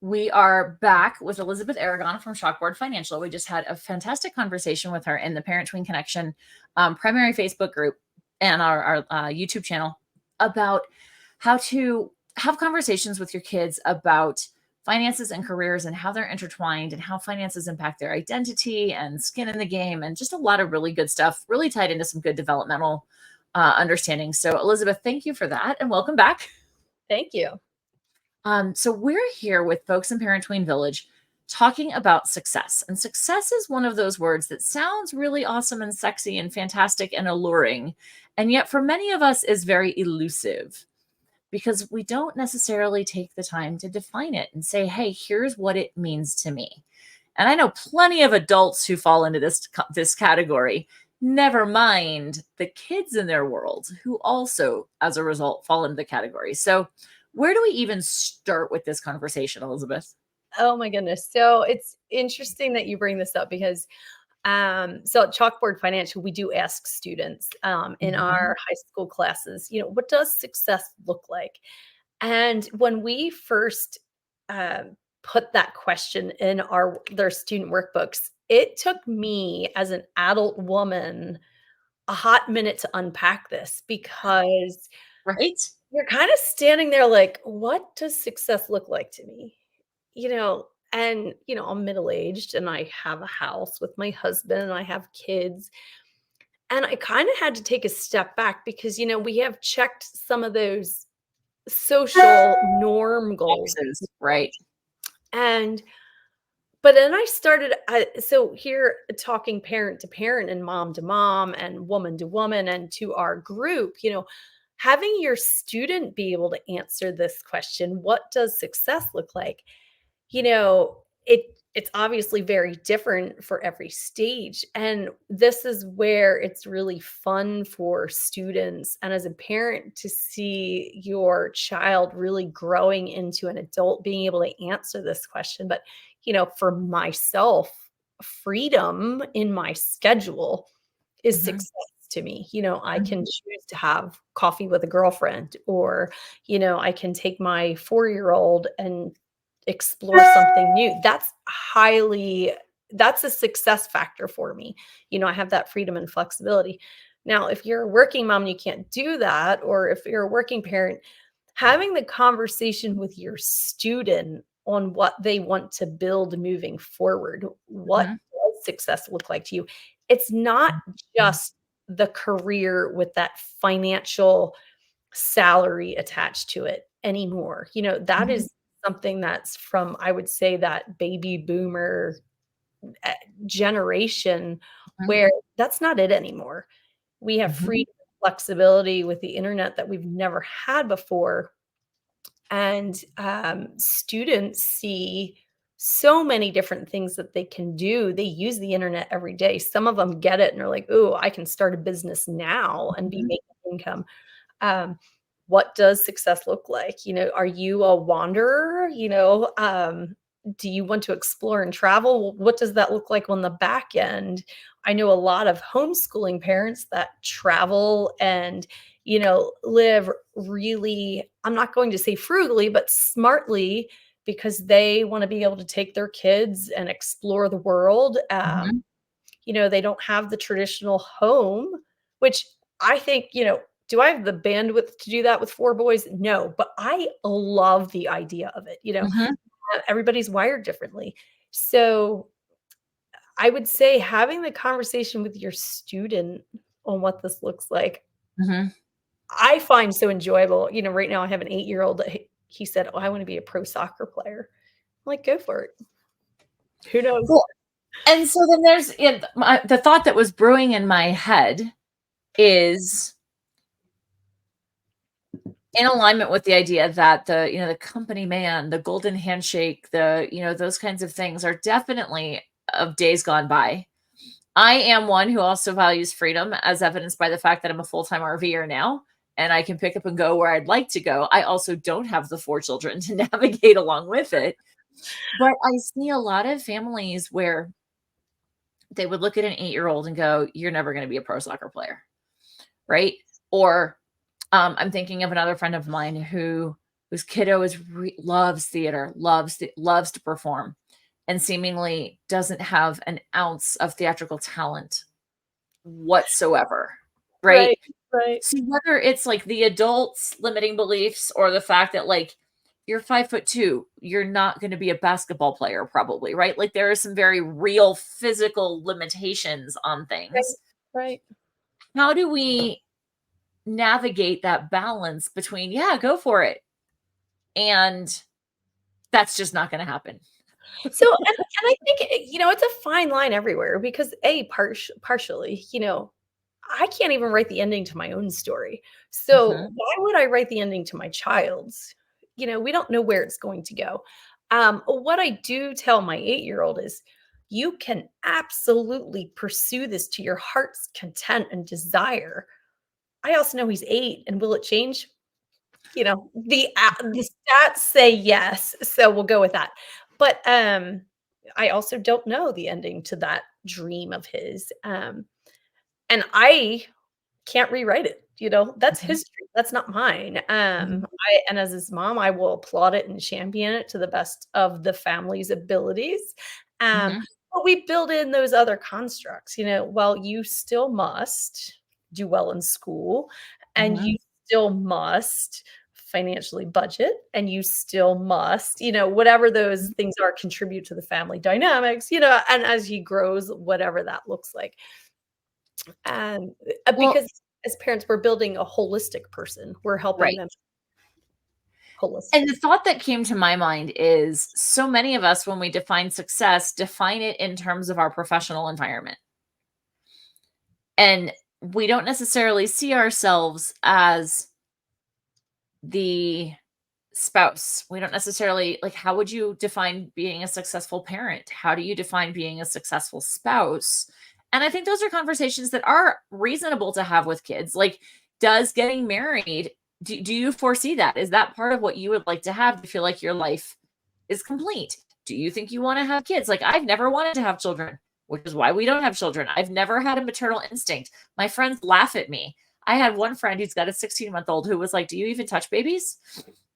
We are back with Elizabeth Aragon from Chalkboard Financial. We just had a fantastic conversation with her in the Parent Tween Connection primary Facebook group and our YouTube channel about how to have conversations with your kids about finances and careers and how they're intertwined and how finances impact their identity and skin in the game, and just a lot of really good stuff, really tied into some good developmental understanding. So Elizabeth, thank you for that and welcome back. Thank you. So we're here with folks in Parent Tween Village talking about success. And success is one of those words that sounds really awesome and sexy and fantastic and alluring. And yet for many of us is very elusive because we don't necessarily take the time to define it and say, hey, here's what it means to me. And I know plenty of adults who fall into this category, never mind the kids in their world who also, as a result, fall into the category. So where do we even start with this conversation, Elizabeth? Oh my goodness. So it's interesting that you bring this up because so at Chalkboard Financial, we do ask students in our high school classes, what does success look like? And when we first put that question in their student workbooks, it took me as an adult woman a hot minute to unpack this because Right? you're kind of standing there like, what does success look like to me? I'm middle-aged and I have a house with my husband and I have kids. And I kind of had to take a step back because, we have checked some of those social norm goals. X's, right. And but then I started so here talking parent to parent and mom to mom and woman to woman and to our group, having your student be able to answer this question, what does success look like? you know, it's obviously very different for every stage. And this is where it's really fun for students and as a parent to see your child really growing into an adult, being able to answer this question. But, for myself, freedom in my schedule is success to me. I can choose to have coffee with a girlfriend, or, I can take my 4-year-old and explore something new. That's a success factor for me. I have that freedom and flexibility. Now, if you're a working mom and you can't do that, or if you're a working parent, having the conversation with your student on what they want to build moving forward, what does success look like to you? It's not just the career with that financial salary attached to it anymore. That is something that's from, I would say, that baby boomer generation where that's not it anymore. We have freedom and flexibility with the internet that we've never had before. And students see so many different things that they can do. They use the internet every day. Some of them get it and are like, oh, I can start a business now and be making income. What does success look like? Are you a wanderer? Do you want to explore and travel? What does that look like on the back end? I know a lot of homeschooling parents that travel and, live really, I'm not going to say frugally, but smartly, because they want to be able to take their kids and explore the world. They don't have the traditional home, which I think, do I have the bandwidth to do that with 4 boys? No, but I love the idea of it. Everybody's wired differently. So I would say having the conversation with your student on what this looks like, I find so enjoyable. Right now I have an 8-year-old that he said, oh, I want to be a pro soccer player. I'm like, go for it. Who knows? Cool. And so then there's the thought that was brewing in my head is in alignment with the idea that the company man, the golden handshake, those kinds of things are definitely of days gone by. I am one who also values freedom, as evidenced by the fact that I'm a full-time RVer now, and I can pick up and go where I'd like to go. I also don't have the 4 children to navigate along with it. But I see a lot of families where they would look at an 8-year-old and go, you're never going to be a pro soccer player. Right. Or I'm thinking of another friend of mine who whose kiddo loves theater, loves to perform, and seemingly doesn't have an ounce of theatrical talent whatsoever, right? Right, right. So whether it's like the adults limiting beliefs or the fact that like you're 5'2", you're not going to be a basketball player probably, right? Like there are some very real physical limitations on Right, things. right. How do we navigate that balance between, yeah, go for it, and that's just not going to happen? So, and I think, it's a fine line everywhere because partially, I can't even write the ending to my own story. So, Mhm, why would I write the ending to my child's? We don't know where it's going to go. What I do tell my 8-year-old is you can absolutely pursue this to your heart's content and desire. I also know he's 8, and will it change? The stats say yes, so we'll go with that. But, I also don't know the ending to that dream of his, and I can't rewrite it, that's mhm, history, that's not mine, mhm, and as his mom, I will applaud it and champion it to the best of the family's abilities, mhm, but we build in those other constructs, well, you still must do well in school, and mhm, you still must financially budget, and you still must, whatever those mhm. things are, contribute to the family dynamics, and as he grows, whatever that looks like. Well, Because as parents, we're building a holistic person. We're helping right. them And the holistic. thought that came to my mind is so many of us, when we define success, define it in terms of our professional environment. And we don't necessarily see ourselves as the spouse. We don't necessarily like, how would you define being a successful parent? How do you define being a successful spouse? And I think those are conversations that are reasonable to have with kids. Like, does getting married, do you foresee that? Is that part of what you would like to have to feel like your life is complete? Do you think you want to have kids? Like, I've never wanted to have children, which is why we don't have children. I've never had a maternal instinct. My friends laugh at me. I had one friend who's got a 16-month-old who was like, "Do you even touch babies?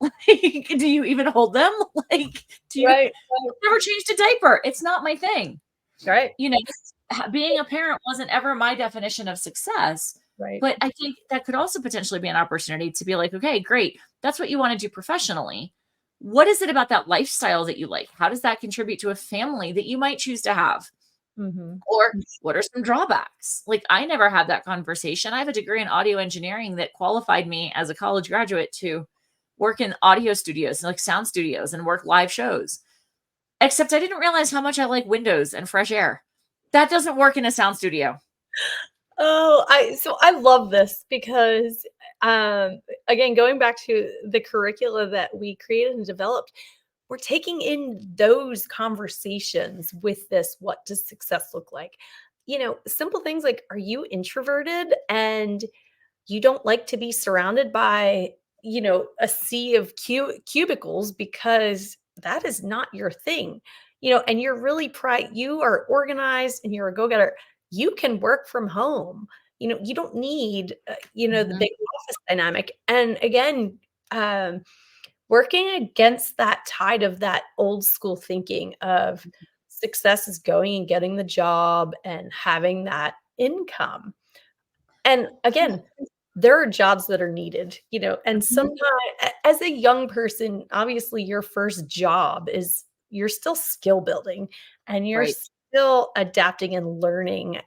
Like, do you even hold them? Like, do you Right, never changed a diaper?" It's not my thing. right, You know, being a parent wasn't ever my definition of success. right. But I think that could also potentially be an opportunity to be like, okay, great. That's what you want to do professionally. What is it about that lifestyle that you like? How does that contribute to a family that you might choose to have? Mhm. Or what are some drawbacks? Like, I never had that conversation. I have a degree in audio engineering that qualified me as a college graduate to work in audio studios, like sound studios, and work live shows. Except I didn't realize how much I like windows and fresh air. That doesn't work in a sound studio. I love this because, again, going back to the curricula that we created and developed, we're taking in those conversations with this, what does success look like? Simple things like, are you introverted and you don't like to be surrounded by, a sea of cubicles because that is not your thing. And you're really you are organized and you're a go-getter. You can work from home. You don't need, the Mhm, big office dynamic. And again, um, working against that tide of that old school thinking of success is going and getting the job and having that income. And again, there are jobs that are needed, and mhm, sometimes as a young person, obviously your first job is you're still skill building and you're right. still adapting and learning.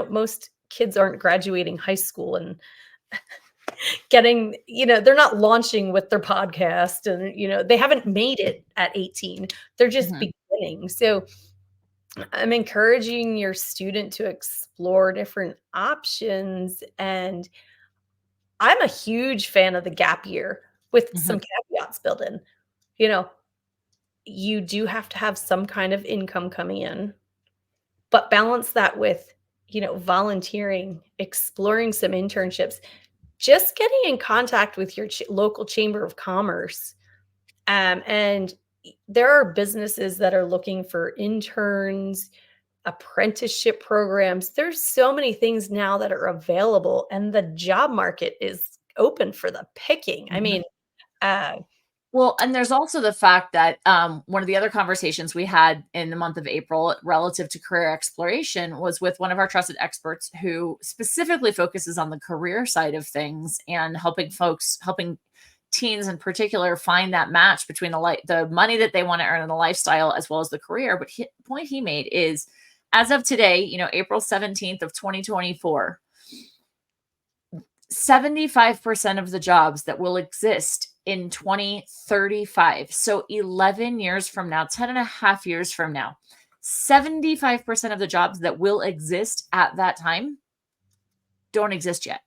Most kids aren't graduating high school and getting, they're not launching with their podcast and, they haven't made it at 18. They're just Mhm, beginning. So I'm encouraging your student to explore different options, and I'm a huge fan of the gap year with mhm, some caveats built in. You know, you do have to have some kind of income coming in, but balance that with, volunteering, exploring some internships, just getting in contact with your local chamber of commerce. And there are businesses that are looking for interns, apprenticeship programs. There's so many things now that are available, and the job market is open for the picking. I mhm. mean, Uh, Well, and there's also the fact that one of the other conversations we had in the month of April relative to career exploration was with one of our trusted experts who specifically focuses on the career side of things and helping teens in particular find that match between the money that they want to earn and the lifestyle as well as the career. But the point he made is, as of today, April 17th of 2024, 75% of the jobs that will exist in 2035, so 11 years from now, 10 and a half years from now, 75% of the jobs that will exist at that time don't exist yet.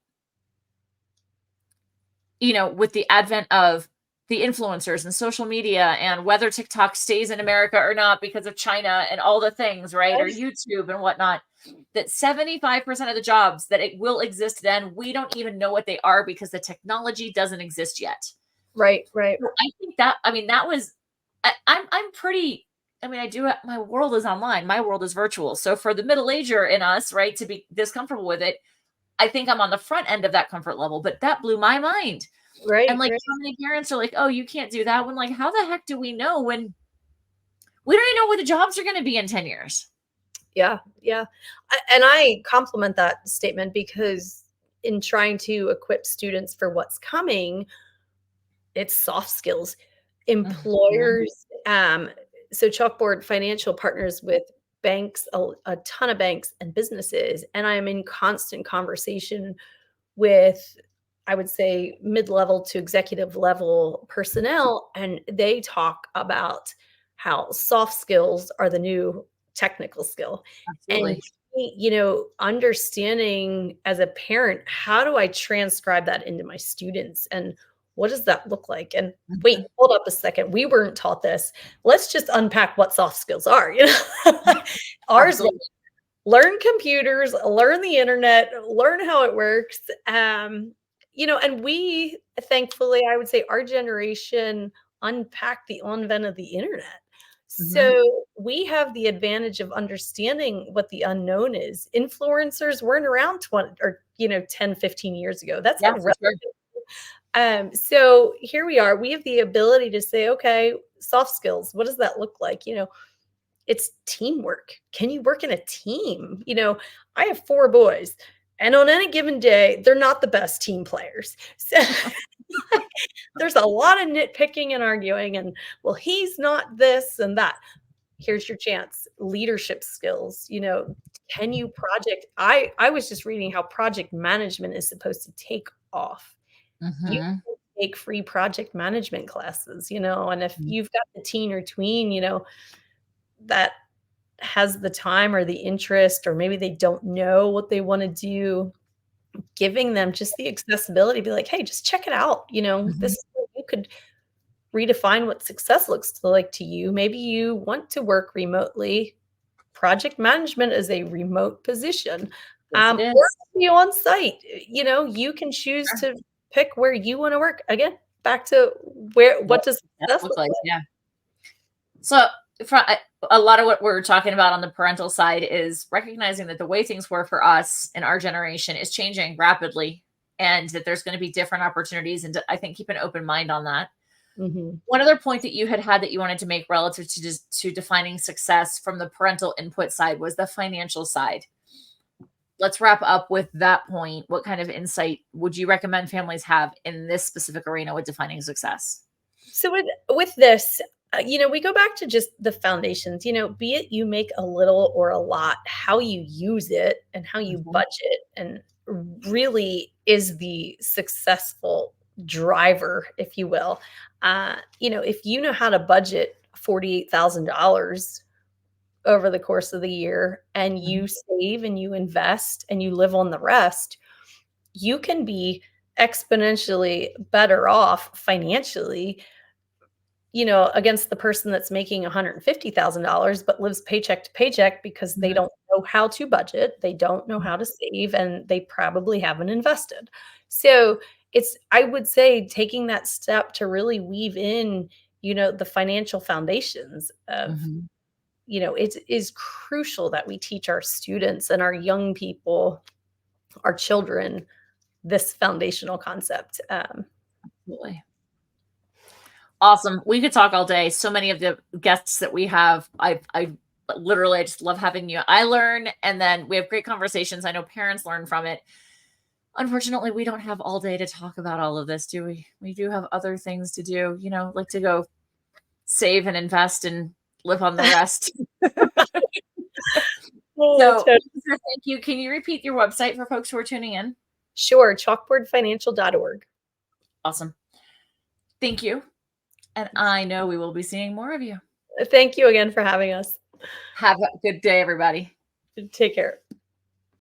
With the advent of the influencers and social media and whether TikTok stays in America or not because of China and all the things, right? Or YouTube and whatnot, that 75% of the jobs that it will exist then, we don't even know what they are because the technology doesn't exist yet. right, right, So I think that was, I'm pretty, my world is online. My world is virtual. So for the middle ager in us, right, to be this comfortable with it, I think I'm on the front end of that comfort level, but that blew my mind. And right, like, right. how many parents are like, oh, you can't do that, when like, how the heck do we know when we don't even know where the jobs are going to be in 10 years? Yeah, yeah. And I compliment that statement because in trying to equip students for what's coming, it's soft skills. Mhm. Employers, so Chalkboard Financial partners with banks, a ton of banks and businesses, and I'm in constant conversation with, I would say, mid-level to executive level personnel, and they talk about how soft skills are the new technical skill. And Absolutely. understanding as a parent, how do I transcribe that into my students and what does that look like? And wait, Mhm. hold up a second. We weren't taught this. Let's just unpack what soft skills are. Ours, Absolutely. learn computers, learn the internet, learn how it works. And we, thankfully, I would say our generation unpacked the advent of the internet. Mhm. So we have the advantage of understanding what the unknown is. Influencers weren't around 20 or 10, 15 years ago. That's Yeah, a for sure. so here we are. We have the ability to say, okay, soft skills, what does that look like? It's teamwork. Can you work in a team? I have 4 boys, and on any given day, they're not the best team players. So there's a lot of nitpicking and arguing and, well, he's not this and that. Here's your chance. Leadership skills, can you project I was just reading how project management is supposed to take off. You Mhm. can take free project management classes, and if you've got the teen or tween, that has the time or the interest, or maybe they don't know what they wanna do, giving them just the accessibility, be like, "Hey, just check it out," this Mhm. is where you could redefine what success looks like to you. Maybe you want to work remotely. Project management is a remote position, Yes, it or is. be on site. You can choose Sure. to pick where you wanna work. Again, back to where What what does that success look look like, like? yeah. So, a lot of what we're talking about on the parental side is recognizing that the way things were for us in our generation is changing rapidly, and that there's going to be different opportunities. And I think keep an open mind on that. Mhm. One other point that you had that you wanted to make relative to defining success from the parental input side was the financial side. Let's wrap up with that point. What kind of insight would you recommend families have in this specific arena with defining success? So with this, we go back to just the foundations. Be it you make a little or a lot, how you use it and how you Mhm. budget, and really is the successful driver, if you will. If you know how to budget $48,000 over the course of the year, and you Mhm. save and you invest and you live on the rest, you can be exponentially better off financially, against the person that's making $150,000 but lives paycheck to paycheck because they Mhm. don't know how to budget, they don't know how to save, and they probably haven't invested. So I would say, taking that step to really weave in, the financial foundations of, Mhm. it is crucial that we teach our students and our young people, our children, this foundational concept. Absolutely. Awesome. We could talk all day. So many of the guests that we have, I literally, I just love having you. I learn, and then we have great conversations. I know parents learn from it. Unfortunately, we don't have all day to talk about all of this, do we? We do have other things to do, like to go save and invest and live on the rest. Oh, So, to thank you. Can you repeat your website for folks who are tuning in? Sure, chalkboardfinancial.org. Awesome. Thank you. And I know we will be seeing more of you. Thank you again for having us. Have a good day, everybody. Take care.